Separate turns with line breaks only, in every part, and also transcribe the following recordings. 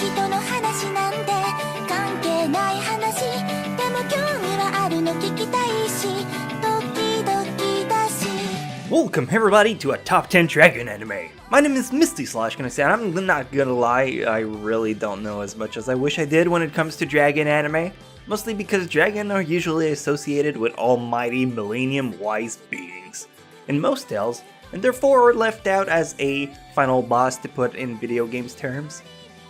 人の話なんて関係ない話でも興味はあるの聞きたいしドキドキだし
Welcome everybody to a top 10 dragon anime. My name is Misty/Gonna and I'm not gonna lie, I really don't know as much as I wish I did when it comes to dragon anime. Mostly because dragon are usually associated with almighty millennium-wise beings in most tales, and therefore are left out as a final boss to put in video games terms.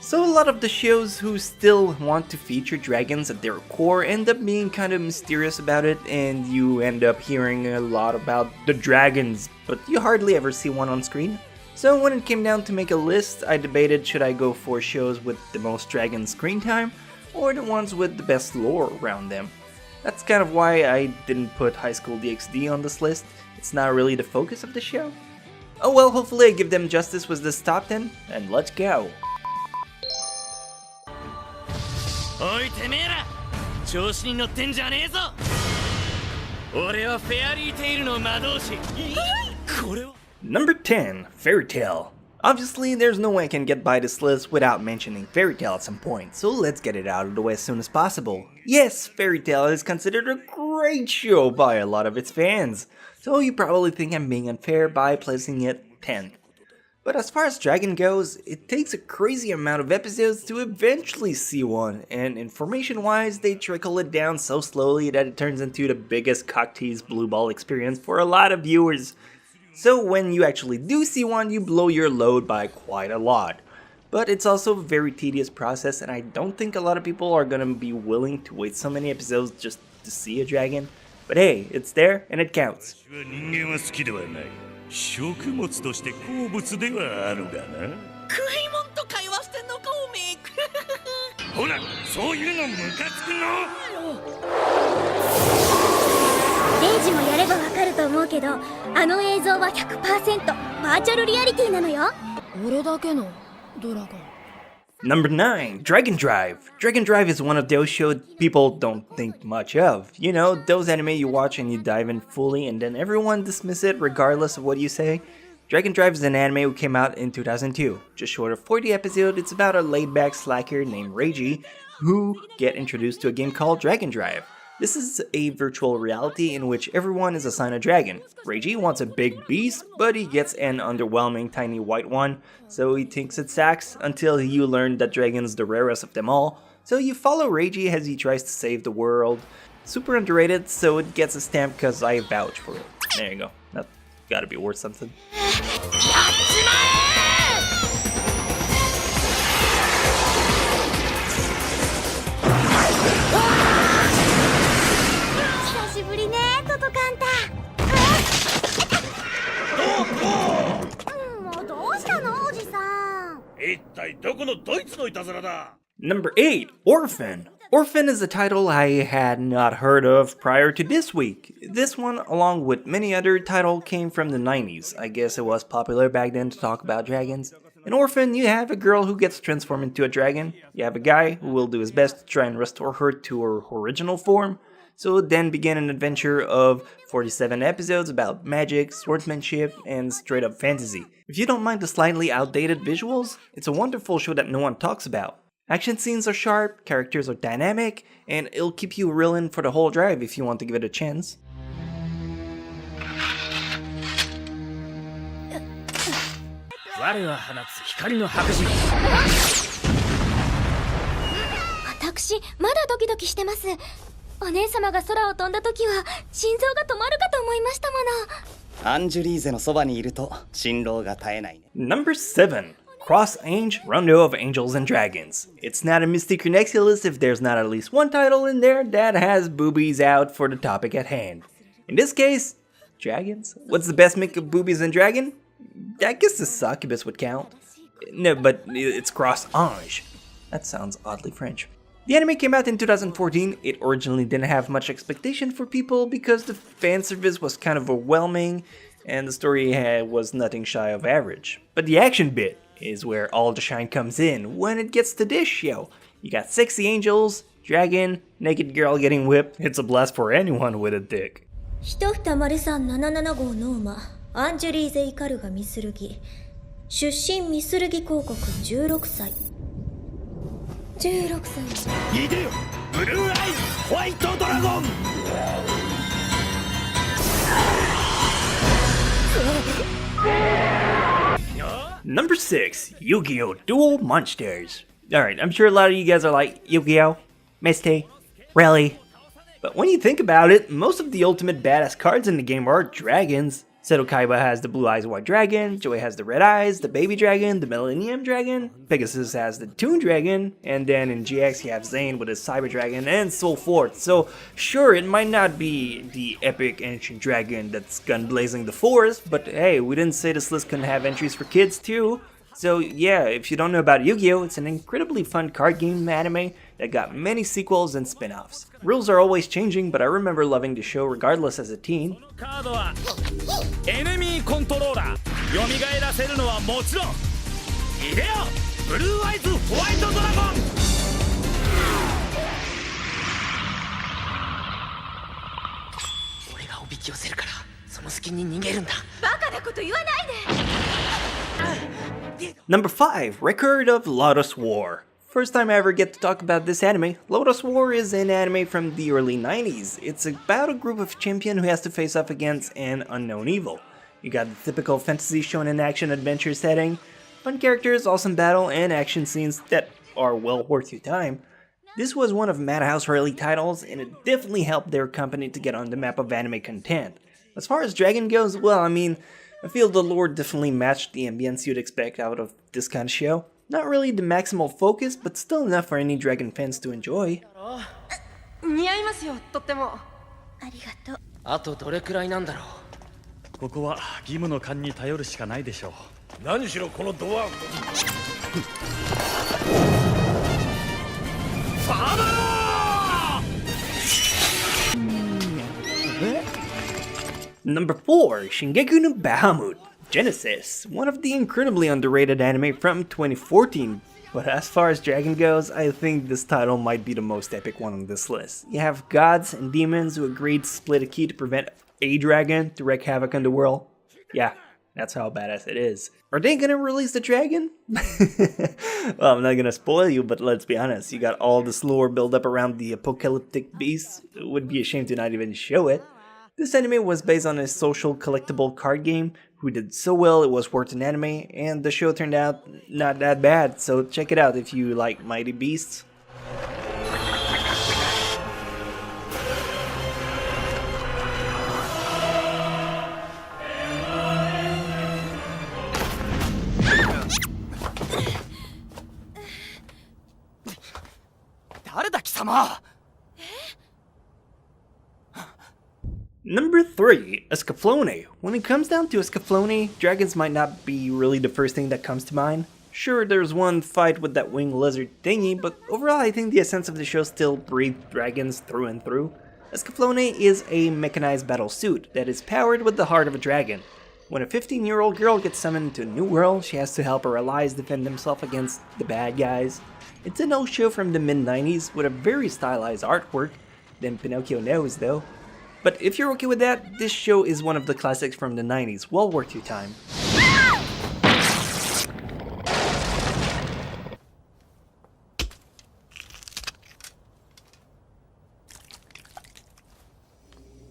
So a lot of the shows who still want to feature dragons at their core end up being kind of mysterious about it, and you end up hearing a lot about the dragons, but you hardly ever see one on screen. So when it came down to make a list, I debated should I go for shows with the most dragon screen time, or the ones with the best lore around them. That's kind of why I didn't put High School DxD on this list. It's not really the focus of the show. Oh well, hopefully I give them justice with this top 10, and let's go!
おいてめえら調子に乗ってんじゃねえぞ俺はフェアリーテイルの魔導士これは
Number 10, Fairy Tail. Obviously, there's no way I can get by this list without mentioning Fairy Tail at some point, so let's get it out of the way as soon as possible. Yes, Fairy Tail is considered a great show by a lot of its fans, so you probably think I'm being unfair by placing it 10th. But as far as Dragon goes, it takes a crazy amount of episodes to eventually see one, and information-wise, they trickle it down so slowly that it turns into the biggest cock-tease blue ball experience for a lot of viewers. So when you actually do see one, you blow your load by quite a lot. But it's also a very tedious process, and I don't think a lot of people are gonna be willing to wait so many episodes just to see a dragon. But hey, it's there, and it counts.
食物として好物ではあるがな食い物と会話してんのかおめえほらそういうのムカつくの
レイジもやればわかると思うけどあの映像は 100% バーチャルリアリティなのよ俺だけのドラゴン
Number 9, Dragon Drive. Dragon Drive is one of those shows people don't think much of. You know, those anime you watch and you dive in fully and then everyone dismiss it regardless of what you say. Dragon Drive is an anime who came out in 2002. Just short of 40 episodes, it's about a laid-back slacker named Reiji who get introduced to a game called Dragon Drive. This is a virtual reality in which everyone is assigned a dragon. Reiji wants a big beast, but he gets an underwhelming tiny white one, so he thinks it sucks until you learn that dragon's the rarest of them all. So you follow Reiji as he tries to save the world. Super underrated, so it gets a stamp cause I vouch for it. There you go. That's gotta be worth something. Number 8, Orphan. Orphan is a title I had not heard of prior to this week. This one, along with many other titles, came from the 90s. I guess it was popular back then to talk about dragons. In Orphan, you have a girl who gets transformed into a dragon. You have a guy who will do his best to try and restore her to her original form. So then began an adventure of 47 episodes about magic, swordsmanship, and straight-up fantasy. If you don't mind the slightly outdated visuals, it's a wonderful show that no one talks about. Action scenes are sharp, characters are dynamic, and it'll keep you reeling for the whole drive if you want to give it a chance. Number 7. Cross Ange, Rondo of Angels and Dragons. It's not a Mystic Connectia list if there's not at least one title in there that has boobies out for the topic at hand. In this case, dragons? What's the best mix of boobies and dragon? I guess the succubus would count. No, but it's Cross Ange. That sounds oddly French. The anime came out in 2014. It originally didn't have much expectation for people because the fan service was kind of overwhelming and the story was nothing shy of average. But the action bit is where all the shine comes in when it gets to this show. You got sexy angels, dragon, naked girl getting whipped. It's a blast for anyone with a dick.
123-775号ノーマアンジュリーゼ・イカルガ・ミスルギ出身ミスルギ公国16歳16歳。
いでよブルーアイホワイトドラゴン。
Number 6, Yu-Gi-Oh! Duel Monsters. Alright, I'm sure a lot of you guys are like, Yu-Gi-Oh? Misty? Really? But when you think about it, most of the ultimate badass cards in the game are dragons. Seto Kaiba has the blue eyes white dragon, Joey has the red eyes, the baby dragon, the millennium dragon, Pegasus has the toon dragon, and then in GX you have Zane with his cyber dragon, and so forth. So sure, it might not be the epic ancient dragon that's gun blazing the forest, but hey, we didn't say this list couldn't have entries for kids too. So yeah, if you don't know about Yu-Gi-Oh, it's an incredibly fun card game anime that got many sequels and spin-offs. Rules are always changing, but I remember loving the show regardless as a teen.
カードはエネミーコントローラー。蘇らせるのはもちろん。いでよブルーアイズホワイトドラゴン。俺がおびき寄せるからその隙に逃げるんだ。
バカなこと言わないで。
Number 5, Record of Lotus War. First time I ever get to talk about this anime. Lotus War is an anime from the early 90s. It's about a group of champion who has to face off against an unknown evil. You got the typical fantasy shonen action adventure setting, fun characters, awesome battle, and action scenes that are well worth your time. This was one of Madhouse's early titles, and it definitely helped their company to get on the map of anime content. As far as Dragon goes, well, I mean, I feel the lore definitely matched the ambience you'd expect out of this kind of show. Not really the maximal focus, but still enough for any Dragon fans to enjoy.
似合いますよ、とっても。
ありがとう。
あとどれくらいなんだろう。
ここは義務の勘に頼るしかないでしょう。
何しろこのドア。ファー
Number 4, Shingeki no Bahamut, Genesis, one of the incredibly underrated anime from 2014. But as far as Dragon goes, I think this title might be the most epic one on this list. You have gods and demons who agreed to split a key to prevent a dragon to wreak havoc on the world. Yeah, that's how badass it is. Are they gonna release the dragon? Well, I'm not gonna spoil you, but let's be honest, you got all this lore built up around the apocalyptic beast. It would be a shame to not even show it. This anime was based on a social collectible card game who did so well it was worth an anime, and the show turned out not that bad, so check it out if you like Mighty Beasts. Number 3, Escaflowne. When it comes down to Escaflowne, dragons might not be really the first thing that comes to mind. Sure, there's one fight with that winged lizard thingy, but overall I think the essence of the show still breathed dragons through and through. Escaflowne is a mechanized battle suit that is powered with the heart of a dragon. When a 15-year-old girl gets summoned to a new world, she has to help her allies defend themselves against the bad guys. It's an old show from the mid-90s with a very stylized artwork, than Pinocchio knows though. But if you're okay with that, this show is one of the classics from the 90s, well worth your time.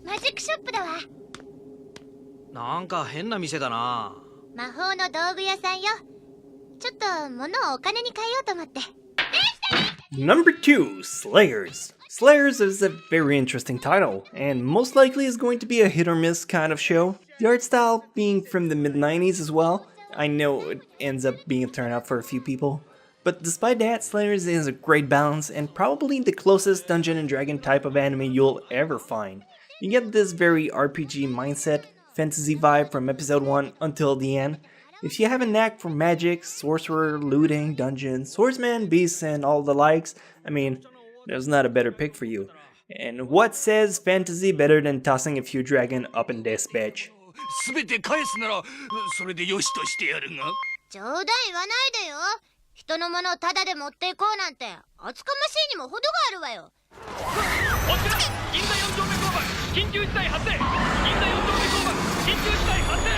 Magic shop だわ。
なんか変な店だな。
魔法の道具屋さんよ。ちょっと物をお金に変えようと思って。
Number 2, Slayers. Slayers is a very interesting title, and most likely is going to be a hit or miss kind of show. The art style being from the mid-90s as well, I know it ends up being a turnout for a few people. But despite that, Slayers is a great balance and probably the closest Dungeon and Dragon type of anime you'll ever find. You get this very RPG mindset, fantasy vibe from episode 1 until the end. If you have a knack for magic, sorcerer, looting, dungeons, swordsman, beasts, and all the likes, I mean, there's not a better pick for you. And what says fantasy better than tossing a few dragon up in this bitch?
全て返すならそれでよしとしてやるが。
冗談言わないでよ。人のものをタダで持っていこうなんて厚かましいにも程があるわよ。
おつら銀座4丁目交番緊急事態発生。銀座4丁目交番緊急事態発生。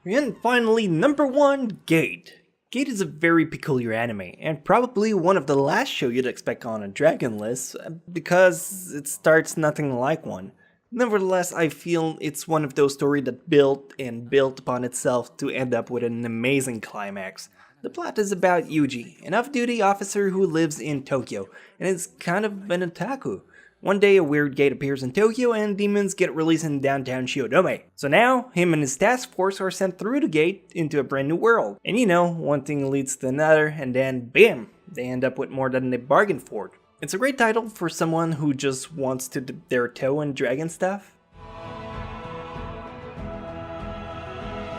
And finally, number 1, Gate. Gate is a very peculiar anime, and probably one of the last show you'd expect on a dragon list, because it starts nothing like one. Nevertheless, I feel it's one of those stories that built and built upon itself to end up with an amazing climax. The plot is about Yuji, an off-duty officer who lives in Tokyo, and is kind of an otaku. One day a weird gate appears in Tokyo and demons get released in downtown Shiodome. So now, him and his task force are sent through the gate into a brand new world. And you know, one thing leads to another, and then bam! They end up with more than they bargained for. It's a great title for someone who just wants to dip their toe in dragon stuff.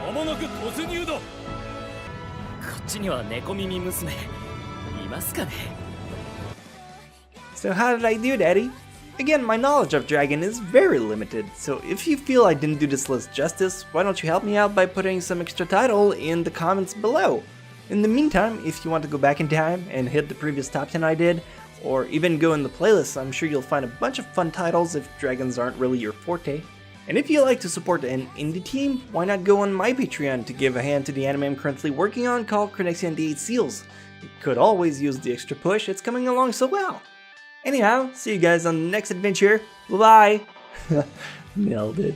間もなく突入だ。こっちには猫耳娘いますかね。
So how did I do, Daddy? Again, my knowledge of Dragon is very limited, so if you feel I didn't do this list justice, why don't you help me out by putting some extra title in the comments below? In the meantime, if you want to go back in time and hit the previous top 10 I did, or even go in the playlist, I'm sure you'll find a bunch of fun titles if dragons aren't really your forte. And if you like to support an indie team, why not go on my Patreon to give a hand to the anime I'm currently working on called Connexia and the 8 Seals. You could always use the extra push, it's coming along so well. Anyhow, see you guys on the next adventure. Bye-bye. Nailed it.